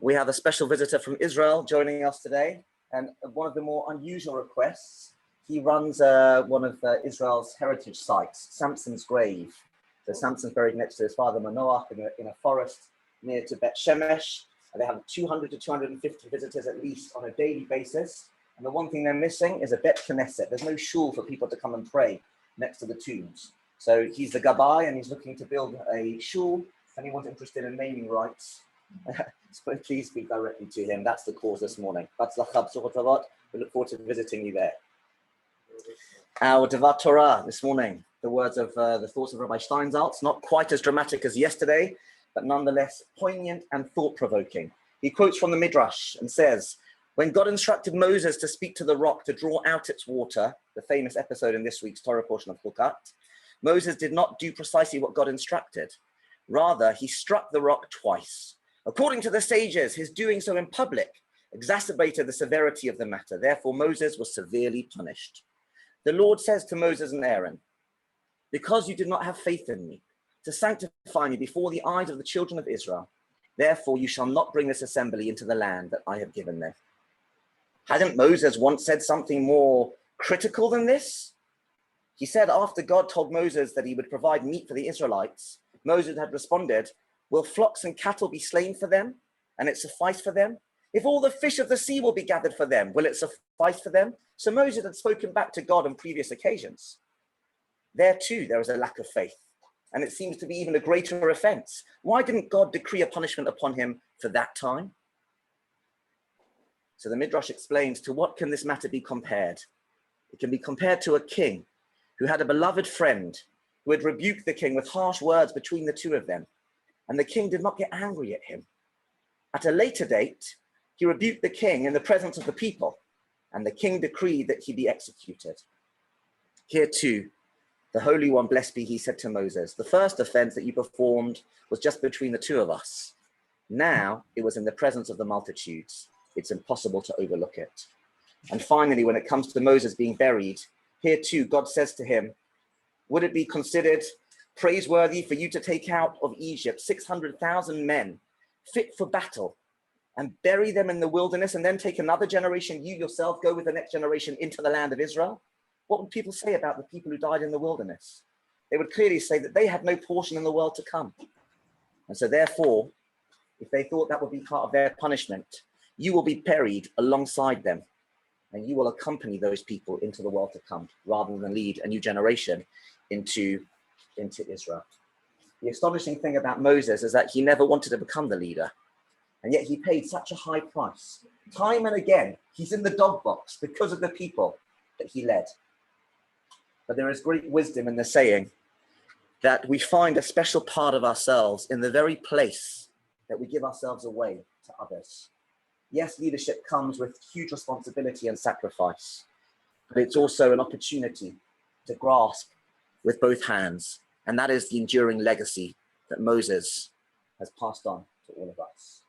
We have a special visitor from Israel joining us today, and one of the more unusual requests, he runs one of Israel's heritage sites, Samson's grave. So Samson's buried next to his father Manoach in a forest near to Bet Shemesh, and they have 200 to 250 visitors at least on a daily basis. And the one thing they're missing is a Bet Knesset. There's no shul for people to come and pray next to the tombs. So he's the Gabbai, and he's looking to build a shul. If anyone's interested in naming rights, please speak directly to him. That's the cause this morning. We look forward to visiting you there. Our Devat Torah this morning, the words of the thoughts of Rabbi Steinsaltz, not quite as dramatic as yesterday, but nonetheless poignant and thought-provoking. He quotes from the Midrash and says, when God instructed Moses to speak to the rock to draw out its water, the famous episode in this week's Torah portion of Chukat, Moses did not do precisely what God instructed. Rather, he struck the rock twice. According to the sages, his doing so in public exacerbated the severity of the matter. Therefore, Moses was severely punished. The Lord says to Moses and Aaron, because you did not have faith in me, to sanctify me before the eyes of the children of Israel, therefore you shall not bring this assembly into the land that I have given them. Hadn't Moses once said something more critical than this? He said after God told Moses that he would provide meat for the Israelites, Moses had responded, will flocks and cattle be slain for them, and it suffice for them? If all the fish of the sea will be gathered for them, will it suffice for them? So Moses had spoken back to God on previous occasions. There too, there is a lack of faith, and it seems to be even a greater offense. Why didn't God decree a punishment upon him for that time? So the Midrash explains, to what can this matter be compared? It can be compared to a king who had a beloved friend who had rebuked the king with harsh words between the two of them, and the king did not get angry at him. At a later date, he rebuked the king in the presence of the people, and the king decreed that he be executed. Here too, the Holy One, blessed be he, said to Moses, the first offense that you performed was just between the two of us. Now it was in the presence of the multitudes. It's impossible to overlook it. And finally, when it comes to Moses being buried, here too, God says to him, would it be considered praiseworthy for you to take out of Egypt 600,000 men fit for battle and bury them in the wilderness, and then take another generation, you yourself go with the next generation into the land of Israel? What would people say about the people who died in the wilderness? They would clearly say that they had no portion in the world to come. And so therefore, if they thought that would be part of their punishment, you will be buried alongside them, and you will accompany those people into the world to come, rather than lead a new generation into Israel. The astonishing thing about Moses is that he never wanted to become the leader, and yet he paid such a high price. Time and again, he's in the dog box because of the people that he led. But there is great wisdom in the saying that we find a special part of ourselves in the very place that we give ourselves away to others. Yes, leadership comes with huge responsibility and sacrifice, but it's also an opportunity to grasp with both hands. And that is the enduring legacy that Moses has passed on to all of us.